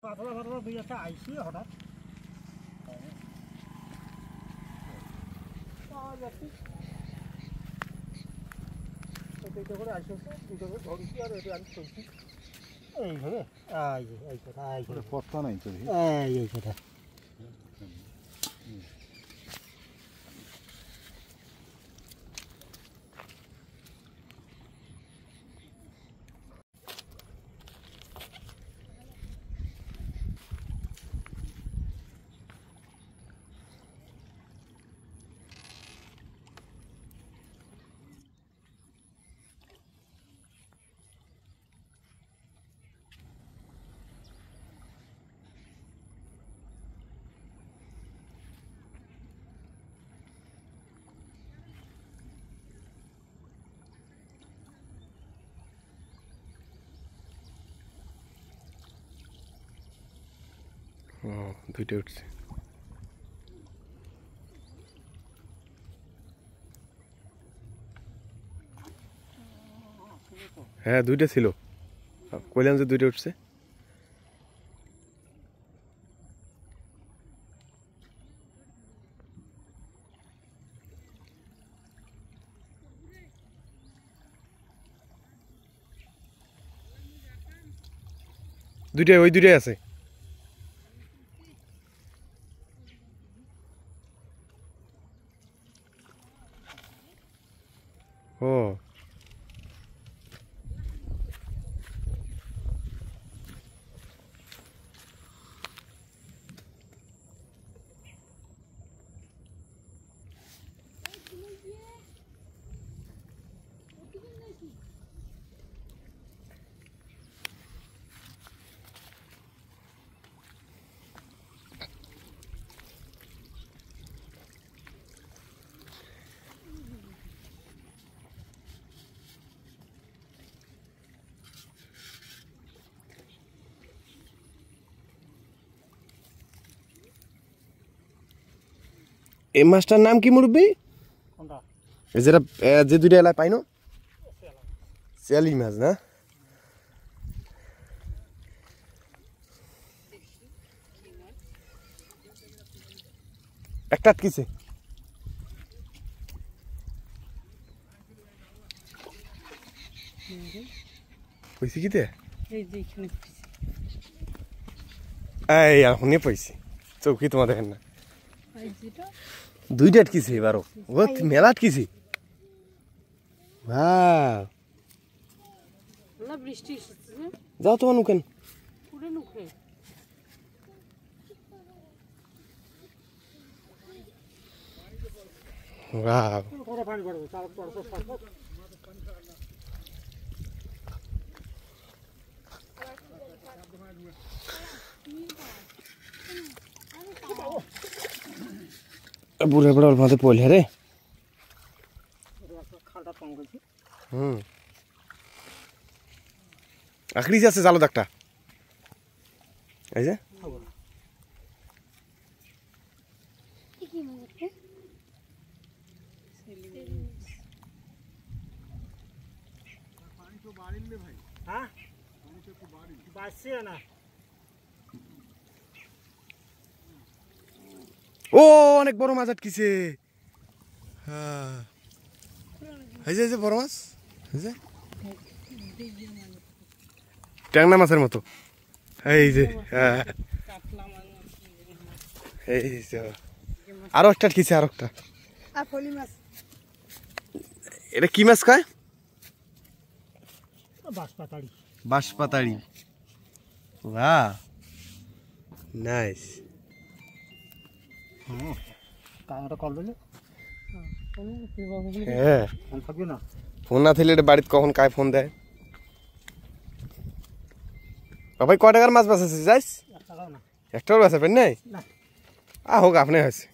পাতলা পাতলা দুই একটা আইসি হঠাৎ পাওয়া যাচ্ছে দুটো করে আইসি দুটো করে ধরছি আর এটা আমি চলছি এইভাবে এই কথা পথটা নাই তো এই কথা দুইটা উঠছে হ্যাঁ দুইটা ছিল কইলাম যে দুইটা উঠছে দুইটাই ওই দুইটাই আছে ও এই মাছটার নাম কি মুরব্বি যেটা যে দুইটা এলাকায় পাই না চেলি মাছ না একটা আটকিছে পয়সা কি দে এই এখনই পাইছি চৌকি তোমার দেখেন না দুইটা আটকিছে এবারও ও মেলা আটকিছে যাও তোমার নুকেন বুড়ে বুড়ে অল্প হাতে পড়লে রে আখড়ি আছে জালো একটা এই যে ও অনেক বড় মাছ আটকিছে এই যে বড় মাছ ট্যাংরা মাছের মতো এই যে এই যে আরো একটা আটকিছে আরো একটা এটা কি মাছ কয় বাঁশপাতাড়ি বাহ নাইস ফোন না থাকলে বাড়িতে কখন কায় ফোন দেয় বাবাই কয় টাকার মাছ বাঁচাছে যাইস একটাও বাঁচাবেন নাই হোক আপনি হয়েছে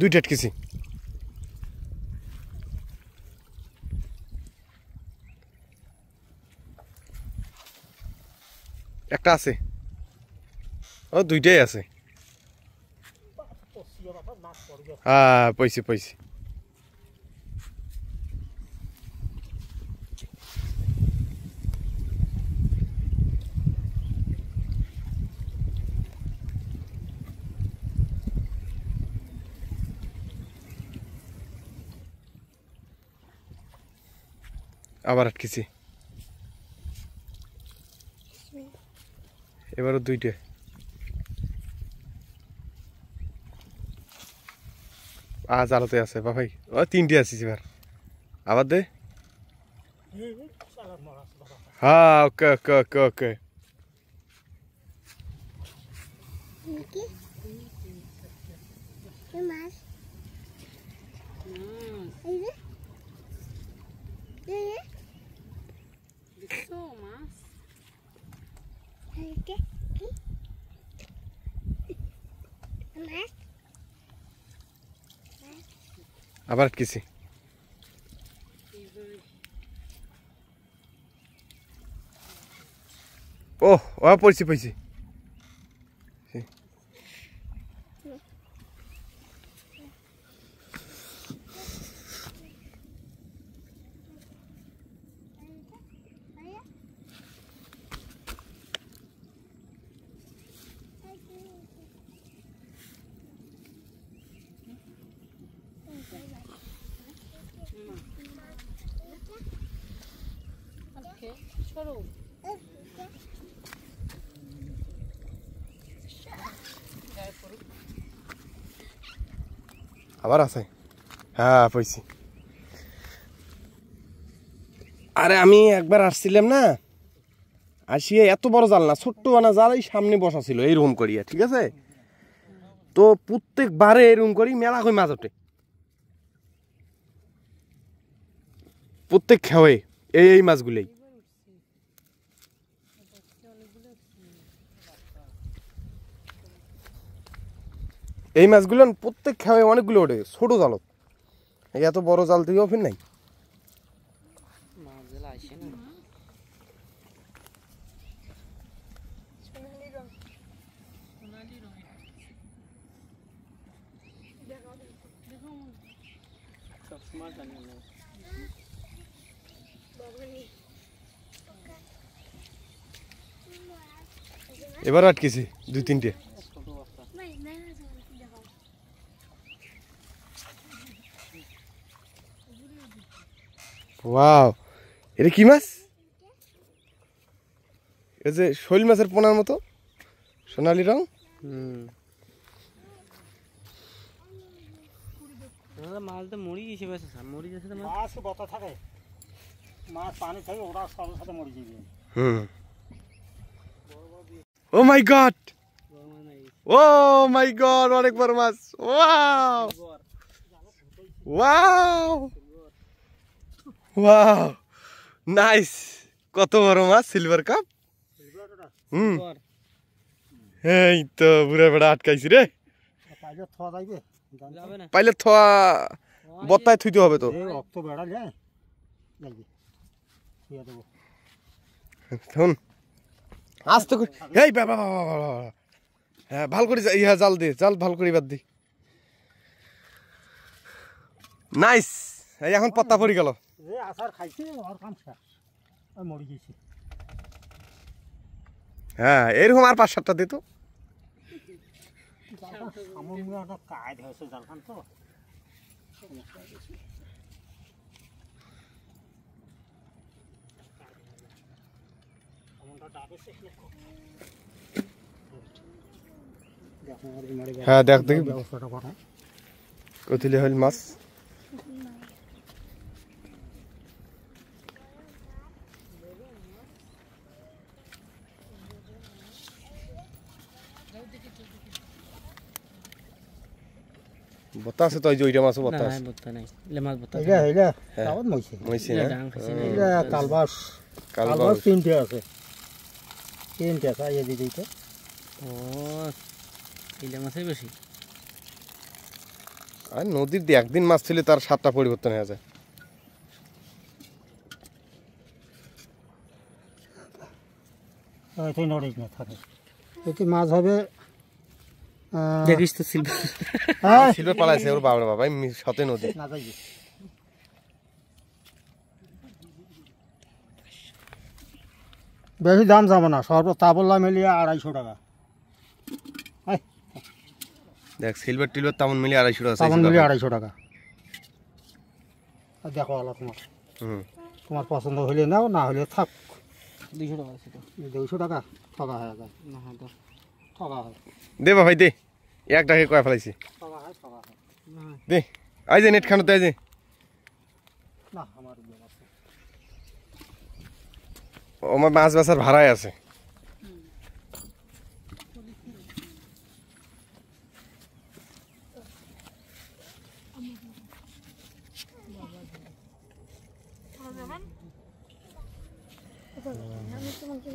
দুইটা আটকেছি। একটা আছে, ও দুইটাই আছে। হ্যাঁ পয়সি পয়সি। আবার আটকেছি, এবারও দুইটা। আজ আলোতে আছে বাবাই, ও তিনটে আছিস এবার। আবার দে। হ্যাঁ ওকে ওকে ওকে ওকে। আবার আটকেছি। ও ও পড়ছি পড়ছি। আবার আছে, হ্যাঁ পয়সি। আরে আমি একবার আসছিলাম না, আসিয়ে এত বড় জাল না, ছোট্ট বানা জাল এই সামনে বসা ছিল এইরকম করিয়া, ঠিক আছে? তো প্রত্যেকবারে এরকম করি মেলা কই মাছ ওঠে, প্রত্যেক খেয়ে এই মাছগুলোই। এই মাছগুলো প্রত্যেক খেয়ে অনেকগুলো ওঠে ছোট জালত, এত বড় জাল থেকে ফের নাই। এবার আটকেছি দুই তিনটে। ওয়াও, এটা কি মাছ? এই যে শৈল মাছের পোনার মতো সোনালি রং। মাছ তো মরি গেছে, মরি গেছে মাছ বতা থাকে, মাছ পানি থাকে ওরা সবার সাথে মরে যাবে। ও মাই গড, ও মাই গড, অনেক বড় মাছ। Wow wow wow, nice. কত বড় মাছ, সিলভার কাপ। এই তো বুড়া বেড়া আটকাইছি রে। পাইলে থোয়া বত্তায় থুইতে হবে তো। শুন আস্তে করে, এই বাবা বাবা বাবা, হ্যাঁ ভাল করে ইহা জাল দে, জাল ভাল করে বাদ দি। নাইস, এই এখন পত্তা পড়ি গেল। হ্যাঁ এরকম আর 5-7টা দিত। হ্যাঁ দেখ দেখি কতিলে হইল মাছ। বত্তা আছে তো, ওইটা মাছও বত্তা আছে। বত্তা নাই, লে মাছ বত্তা এটা হইলা তাওত মইছে মইছে না, এটা কালবাস। কালবাস তিনটে আছে, তিনটে সাইয়ে দি দিতে। ও ইলে মাছই বেশি। আর নদীর দিয়ে একদিন মাছ ছিল তার স্বাদটা পরিবর্তন হয়ে যায়। এতে নড়িস না থাকে, এতে মাছ হবে। দেখিস তো সিলভার সিলভার পালাইছে ওর বাবা বাবা সাথে নদী। না যাই বেশি দাম যাবে না, তাবল্লা মিলিয়ে 250 টাকা। দেখ সিলভার টিলভার তেমন মিলিয়ে 250 টাকা, তেমন মিলিয়ে 250 টাকা। আর দেখো আলো তোমার, তোমার পছন্দ হলে নাও, না হলে থাক। 200 টাকা আছে তো। 200 টাকা ঠকা হয়ে যায়, না হয় ঠকা হয়, দে ভাই দে, এক টাকা কয় ফেলাইছি ঠকা হয়, ঠকা হয়। দে। আই যে নেট খানোতে আই যে না আমার বিয়ে আছে। আমার মাছ বেচার ভাড়ায় আছে। আমি তোমাকে